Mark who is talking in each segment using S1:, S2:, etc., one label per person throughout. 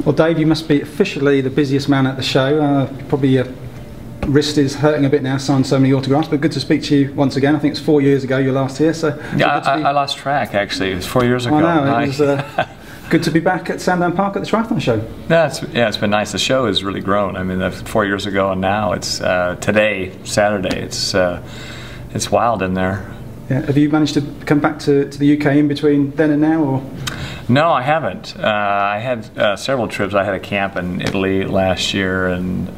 S1: Well, Dave, you must be officially the busiest man at the show. Probably your wrist is hurting a bit now, signed so many autographs, but good to speak to you once again. I think it's 4 years ago you were last here. So
S2: yeah, I lost track, actually. It was 4 years ago.
S1: I know, it was good to be back at Sandown Park at the Triathlon Show.
S2: Yeah, it's been nice. The show has really grown. I mean, 4 years ago and now it's today, Saturday, it's wild in there.
S1: Yeah. Have you managed to come back to the UK in between then and now, or?
S2: No, I haven't. I had several trips. I had a camp in Italy last year and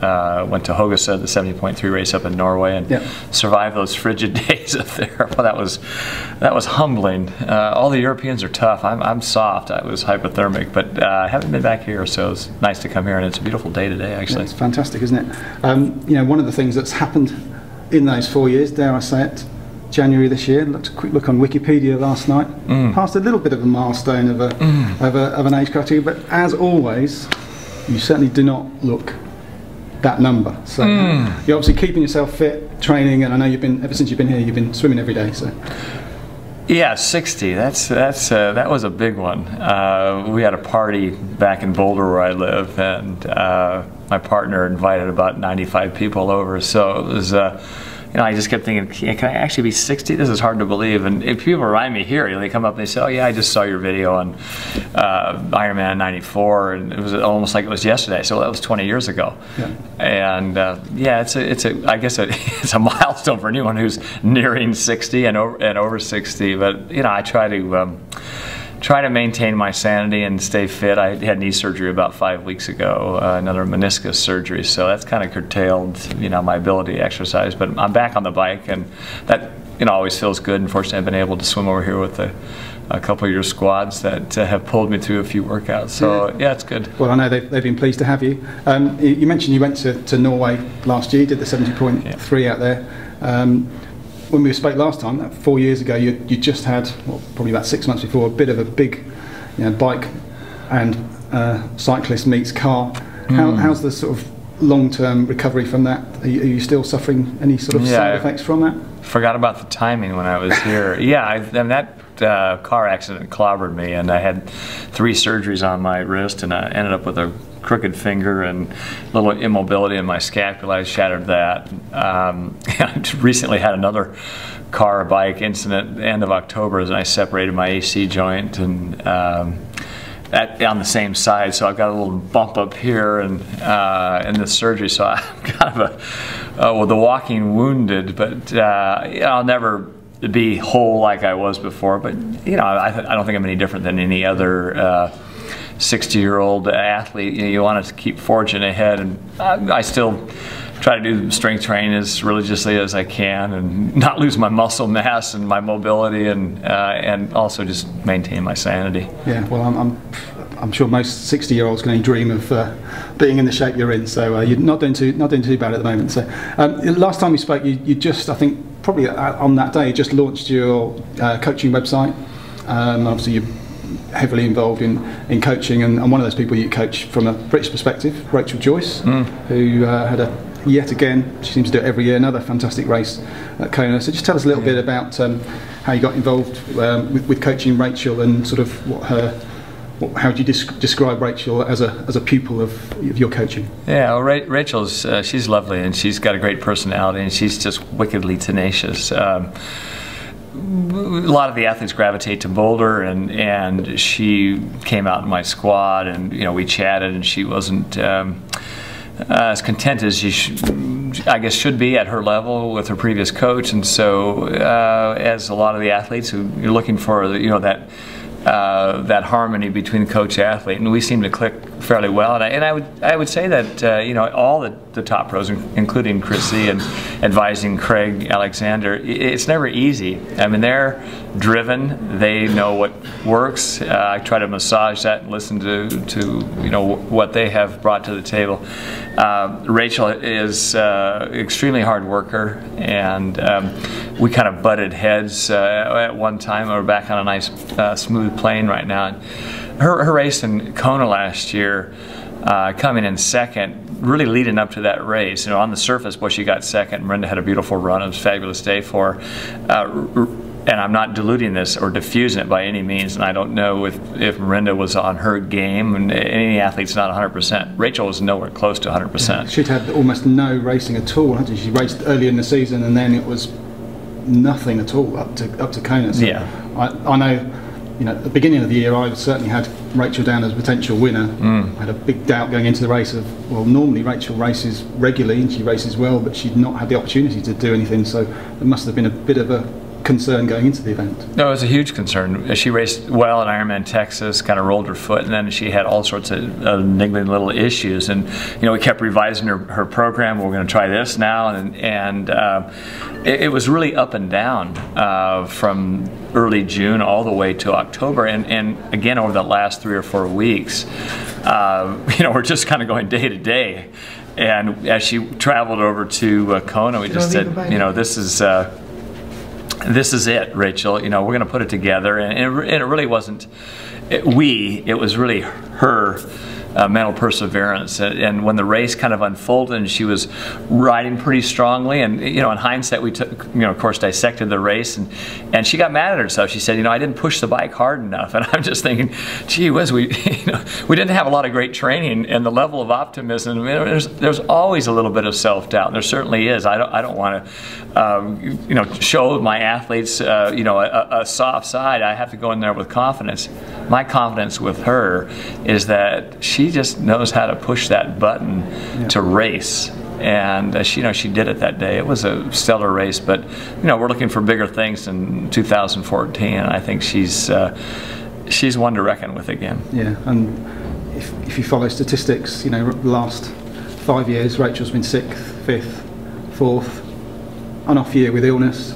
S2: went to Hogestad, the 70.3 race up in Norway, and survived those frigid days up there. Well, that was humbling. All the Europeans are tough. I'm soft. I was hypothermic, but I haven't been back here, so it's nice to come here, and it's a beautiful day today, actually.
S1: Yeah, it's fantastic, isn't it? You know, one of the things that's happened in those 4 years, dare I say it, January this year, looked a quick look on Wikipedia last night, passed a little bit of a milestone of an age category, but as always, you certainly do not look that number. So you're obviously keeping yourself fit, training, and I know ever since you've been here, you've been swimming every day. So.
S2: Yeah, 60. That was a big one. We had a party back in Boulder where I live, and my partner invited about 95 people over. So it was. You know, I just kept thinking, can I actually be 60? This is hard to believe. And if people remind me here, you know, they come up and they say, oh yeah, I just saw your video on Ironman 94, and it was almost like it was yesterday. So that was 20 years ago. Yeah. And yeah, I guess it's a milestone for anyone who's nearing 60 and over 60. But you know, I try to maintain my sanity and stay fit. I had knee surgery about 5 weeks ago, another meniscus surgery, so that's kind of curtailed, you know, my ability to exercise. But I'm back on the bike, and that, you know, always feels good. Unfortunately, I've been able to swim over here with a couple of your squads that have pulled me through a few workouts. So yeah, it's good.
S1: Well, I know they've been pleased to have you. You mentioned you went to Norway last year. You did the 70.3 out there. When we spoke last time, 4 years ago, you just had, well, probably about 6 months before, a bit of a big, you know, bike and cyclist meets car. How's the sort of long-term recovery from that? Are you still suffering any sort of side effects from that?
S2: Forgot about the timing when I was here. Yeah, I mean, that car accident clobbered me, and I had 3 surgeries on my wrist, and I ended up with a crooked finger and a little immobility in my scapula. I shattered that. I recently had another bike incident at the end of October, and I separated my AC joint, and on the same side, so I've got a little bump up here and in the surgery, so I'm kind of well, the walking wounded, but you know, I'll never be whole like I was before, but you know, I don't think I'm any different than any other 60-year-old athlete. You want to keep forging ahead, and I still try to do strength training as religiously as I can, and not lose my muscle mass and my mobility, and also just maintain my sanity.
S1: Yeah, well, I'm sure most 60-year-olds can only dream of being in the shape you're in. So you're not doing too bad at the moment. So last time we spoke, you just, I think probably on that day, just launched your coaching website. Obviously, you're heavily involved in coaching, and one of those people you coach from a British perspective, Rachel Joyce, who had yet again, she seems to do it every year, another fantastic race at Kona. So just tell us a little bit about how you got involved with coaching Rachel, and sort of how do you describe Rachel as a pupil of your coaching?
S2: Yeah, well, Rachel's she's lovely, and she's got a great personality, and she's just wickedly tenacious. A lot of the athletes gravitate to Boulder, and she came out in my squad, and you know, we chatted, and she wasn't as content as she I guess should be at her level with her previous coach, and so as a lot of the athletes who you're looking for, you know, that harmony between coach and athlete, and we seem to click fairly well. And I would say that you know, all the top pros, including Chrissy and advising Craig Alexander, it's never easy. I mean, they're driven. They know what works. I try to massage that and listen to you know, what they have brought to the table. Rachel is extremely hard worker, and we kind of butted heads at one time. We're back on a nice smooth plane right now. And her race in Kona last year, coming in second, really leading up to that race. You know, on the surface, boy, she got second. Miranda had a beautiful run. It was a fabulous day for her. and I'm not diluting this or diffusing it by any means, and I don't know if Mirinda was on her game, and any athlete's not 100%. Rachel was nowhere close to 100%.
S1: Yeah. She'd had almost no racing at all, hadn't she? She raced early in the season, and then it was nothing at all up to Kona. So
S2: yeah.
S1: I know, you know, at the beginning of the year, I certainly had Rachel down as a potential winner. I had a big doubt going into the race of, well, normally Rachel races regularly and she races well, but she'd not had the opportunity to do anything, so there must have been a bit of a concern going into the event.
S2: No, it was a huge concern. She raced well at Ironman Texas, kind of rolled her foot, and then she had all sorts of niggling little issues. And you know, we kept revising her program. We're going to try this now, and it was really up and down from early June all the way to October, and again over the last 3 or 4 weeks. You know, we're just kind of going day to day. And as she traveled over to Kona, we just said, you know, this is it, Rachel. You know, we're going to put it together, and it really wasn't it was really her mental perseverance. And when the race kind of unfolded, and she was riding pretty strongly, and you know, in hindsight, we took, you know, of course, dissected the race, and she got mad at herself. She said, you know, I didn't push the bike hard enough. And I'm just thinking, gee whiz, we didn't have a lot of great training, and the level of optimism. I mean, there's always a little bit of self-doubt, and there certainly is. I don't want to, you know, show my athletes, you know, a soft side. I have to go in there with confidence. My confidence with her is that she just knows how to push that button to race, and she, you know, she did it that day. It was a stellar race, but you know, we're looking for bigger things in 2014, and I think she's one to reckon with again.
S1: Yeah, and if you follow statistics, you know, the last 5 years, Rachel's been 6th, 5th, 4th, an off year with illness.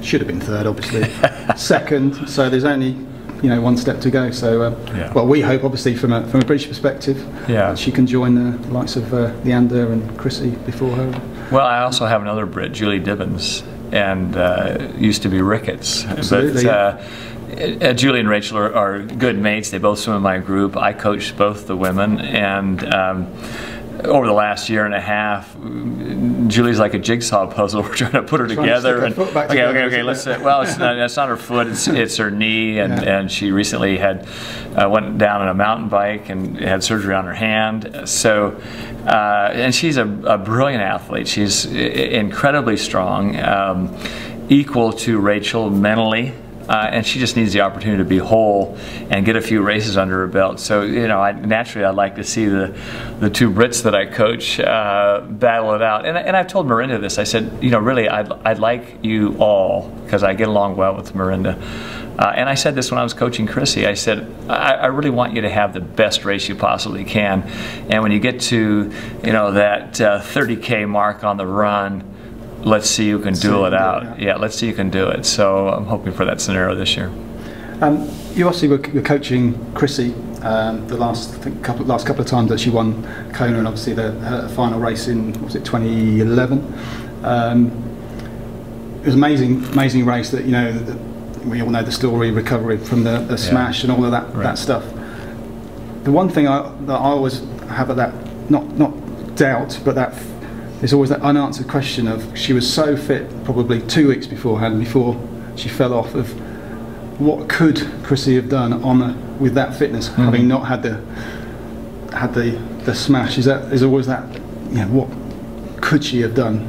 S1: Should have been 3rd, obviously. 2nd, so there's only, you know, 1 step to go. So, well, we hope, obviously, from a British perspective, that she can join the likes of Leander and Chrissy before her.
S2: Well, I also have another Brit, Julie Dibbins, and used to be Ricketts.
S1: Absolutely.
S2: But Julie and Rachel are good mates. They both swim in my group. I coached both the women, and over the last year and a half, Julie's like a jigsaw puzzle. We're trying to put her together. And okay. Let's. Well, it's not her foot. It's her knee, and she recently had went down on a mountain bike and had surgery on her hand. So, and she's a brilliant athlete. She's incredibly strong, equal to Rachel mentally. And she just needs the opportunity to be whole and get a few races under her belt. So, you know, naturally I'd like to see the 2 Brits that I coach battle it out. And I've told Mirinda this. I said, you know, really, I'd like you all, because I get along well with Mirinda. And I said this when I was coaching Chrissy. I said, I really want you to have the best race you possibly can. And when you get to, you know, that 30K mark on the run, let's see who can duel it out. Yeah, let's see who can do it. So I'm hoping for that scenario this year.
S1: You obviously were coaching Chrissy the last couple of times that she won Kona, and obviously her final race in, what was it, 2011. It was an amazing race that, you know, we all know the story, recovery from the smash and all of that stuff. The one thing that I always have at that, not doubt, but that there's always that unanswered question of, she was so fit probably 2 weeks beforehand, before she fell off, of what could Chrissy have done with that fitness, having not had the smash. Is always that, you know, what could she have done?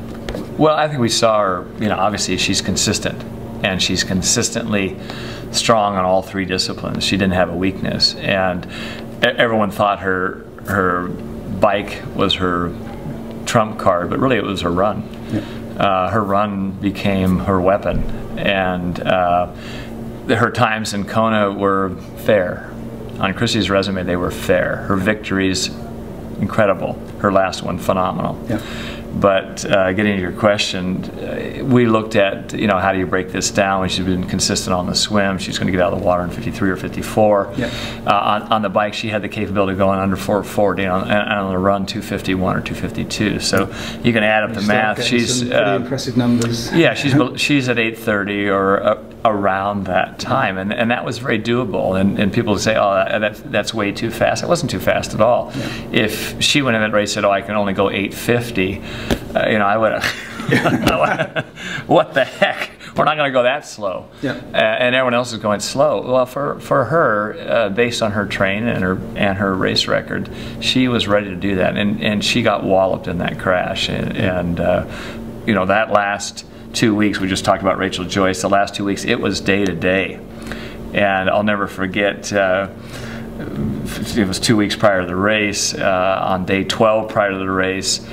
S2: Well, I think we saw her, you know, obviously she's consistent, and she's consistently strong on all 3 disciplines. She didn't have a weakness, and everyone thought her bike was her trump card, but really it was her run. Her run became her weapon, and her times in Kona were fair. On Chrissy's resume, they were fair. Her victories, incredible. Her last one, phenomenal. But getting to your question, we looked at, you know, how do you break this down? When she's been consistent on the swim, she's going to get out of the water in 53 or 54. On the bike, she had the capability of going under 440, and on the run 251 or 252. So you can add up the math. She's
S1: pretty impressive numbers.
S2: Yeah, she's at 830 or around that time, and that was very doable. And people say, oh, that's way too fast. It wasn't too fast at all. If she went in that race and said, oh, I can only go 850. You know, I would have, what the heck? we're not going to go that slow.
S1: Yeah.
S2: And everyone else is going slow. Well, for her, based on her training and her race record, she was ready to do that, and she got walloped in that crash. And you know, that last 2 weeks, we just talked about Rachel Joyce. The last 2 weeks, it was day to day, and I'll never forget. It was 2 weeks prior to the race. On day 12 prior to the race,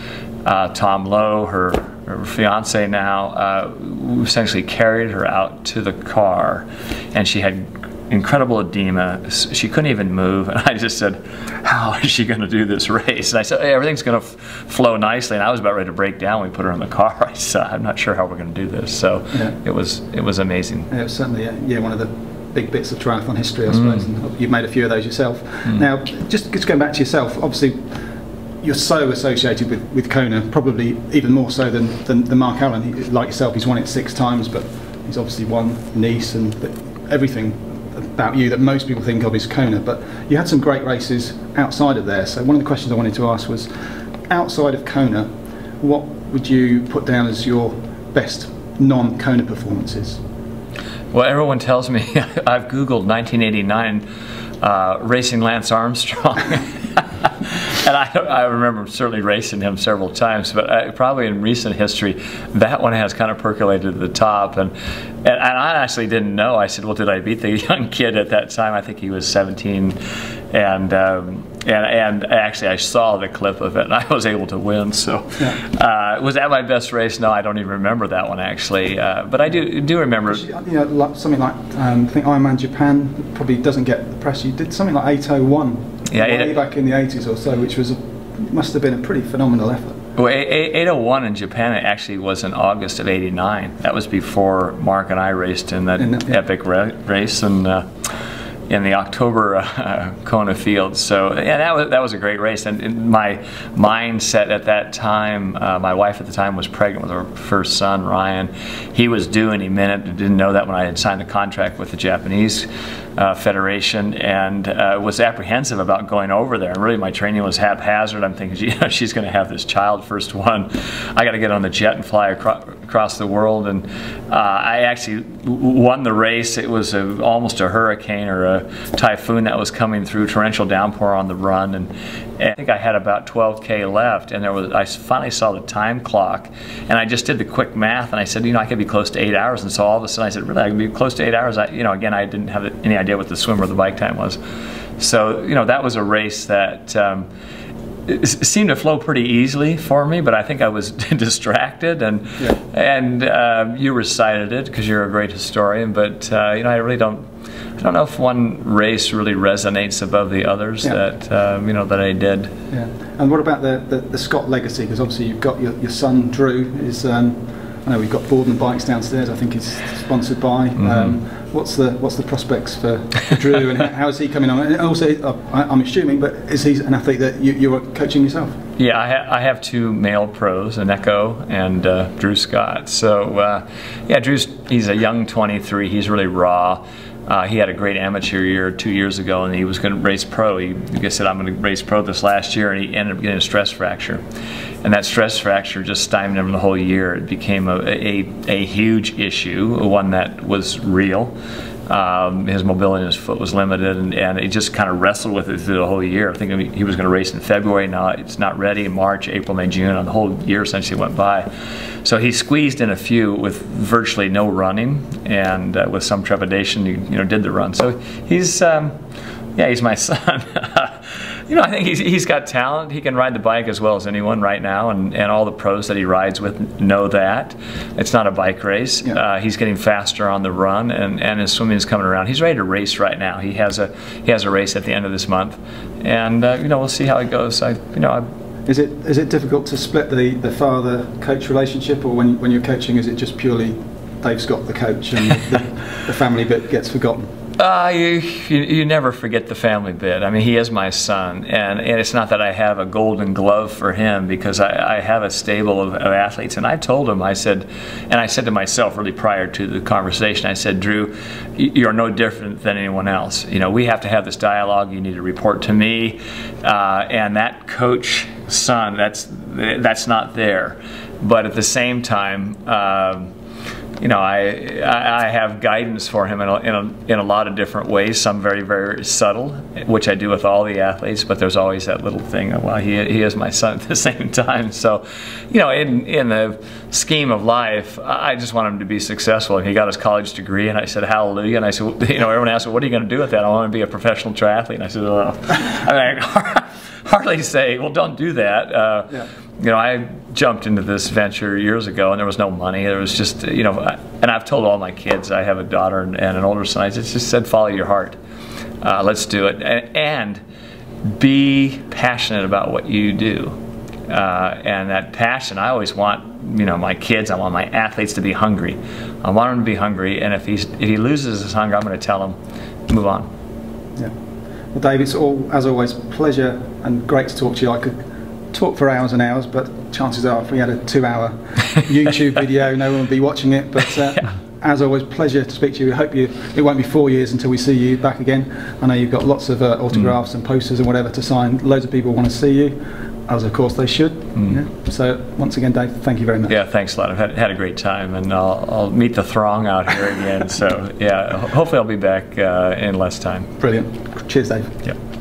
S2: Tom Lowe, her fiance now, essentially carried her out to the car, and she had incredible edema. She couldn't even move, and I just said, how is she going to do this race? And I said, hey, everything's going to flow nicely, and I was about ready to break down when we put her in the car. I said, I'm not sure how we're going to do this. So it was amazing.
S1: Yeah, it was certainly one of the big bits of triathlon history, I suppose, and you've made a few of those yourself. Now, just going back to yourself, obviously you're so associated with Kona, probably even more so than Mark Allen. Like yourself, he's won it 6 times, but he's obviously won Nice, and everything about you that most people think of is Kona. But you had some great races outside of there. So one of the questions I wanted to ask was, outside of Kona, what would you put down as your best non-Kona performances?
S2: Well, everyone tells me, I've Googled 1989 racing Lance Armstrong. And I remember certainly racing him several times, but probably in recent history, that one has kind of percolated to the top. And I actually didn't know. I said, well, did I beat the young kid at that time? I think he was 17. And actually, I saw the clip of it, and I was able to win. So, was that my best race? No, I don't even remember that one actually. But I do remember.
S1: You know, something like I think Ironman Japan probably doesn't get the press. You did something like 8:01.
S2: Yeah,
S1: way back in the 80s or so, which must have been a pretty phenomenal effort.
S2: Well, 8:01 in Japan actually was in August of '89. That was before Mark and I raced in that epic race in the October Kona Field. So yeah, that was a great race. And my mindset at that time, my wife at the time was pregnant with her first son, Ryan. He was due any minute. Didn't know that when I had signed the contract with the Japanese Federation, and was apprehensive about going over there. And really, my training was haphazard. I'm thinking, you know, she's going to have this child, first one. I got to get on the jet and fly across the world. And I actually won the race. It was almost a hurricane or a typhoon that was coming through, torrential downpour on the run, and I think I had about 12K left, and I finally saw the time clock, and I just did the quick math, and I said, you know, I could be close to 8 hours. And so all of a sudden I said, really, I could be close to 8 hours. You know, again, I didn't have any idea what the swim or the bike time was. So, you know, that was a race that it seemed to flow pretty easily for me, but I think I was distracted, and you recited it because you're a great historian. But you know, I don't know if one race really resonates above the others that you know, that I did.
S1: Yeah. And what about the Scott legacy? Because obviously you've got your son Drew is. I know we've got Boardman Bikes downstairs. I think he's sponsored by. What's the prospects for Drew, and how is he coming on? And also, I'm assuming, but is he an athlete that you're coaching yourself?
S2: Yeah, I have 2 male pros, Aneko and Drew Scott. So yeah, he's a young 23. He's really raw. He had a great amateur year 2 years ago, and he was going to race pro. He said, I'm going to race pro this last year, and he ended up getting a stress fracture. And that stress fracture just stymied him the whole year. It became a huge issue, one that was real. His mobility in his foot was limited, and he just kind of wrestled with it through the whole year. I think he was going to race in February. Now it's not ready. In March, April, May, June, and the whole year essentially went by. So he squeezed in a few with virtually no running, and with some trepidation, you know, did the run. So he's he's my son. You know, I think he's got talent. He can ride the bike as well as anyone right now, and all the pros that he rides with know that. It's not a bike race. Yeah. He's getting faster on the run, and his swimming is coming around. He's ready to race right now. He has a race at the end of this month, and you know, we'll see how it goes.
S1: Is it difficult to split the father-coach relationship, or when you're coaching, is it just purely Dave Scott the coach and the family bit gets forgotten?
S2: You never forget the family bit. I mean, he is my son, and it's not that I have a golden glove for him, because I have a stable of athletes. And I told him, I said to myself really prior to the conversation, I said, Drew, you're no different than anyone else. You know, we have to have this dialogue. You need to report to me, and that coach son, that's not there. But at the same time, you know, I have guidance for him in a lot of different ways, some very, very subtle, which I do with all the athletes, but there's always that little thing of, well, he is my son at the same time. So, you know, in the scheme of life, I just want him to be successful. He got his college degree, and I said, hallelujah. And I said, you know, everyone asked me, what are you going to do with that? I want to be a professional triathlete. And I said, well, I mean, hardly say, well, don't do that.
S1: Yeah.
S2: You know, I jumped into this venture years ago, and there was no money. There was just, you know, and I've told all my kids, I have a daughter and an older son, I just said, follow your heart. Let's do it. And be passionate about what you do. And that passion, I always want, you know, my kids, I want my athletes to be hungry. I want them to be hungry, and if he loses his hunger, I'm going to tell him, move on.
S1: Yeah. Well, Dave, it's as always, pleasure and great to talk to you. I could talk for hours and hours, but chances are if we had a 2-hour YouTube video, no one would be watching it. But
S2: Yeah.
S1: As always, pleasure to speak to you. I hope it won't be 4 years until we see you back again. I know you've got lots of autographs and posters and whatever to sign. Loads of people want to see you, as of course they should. Yeah. So once again, Dave, thank you very much.
S2: Yeah, thanks a lot. I've had a great time, and I'll meet the throng out here again. So yeah, hopefully I'll be back in less time.
S1: Brilliant. Cheers, Dave.
S2: Yeah.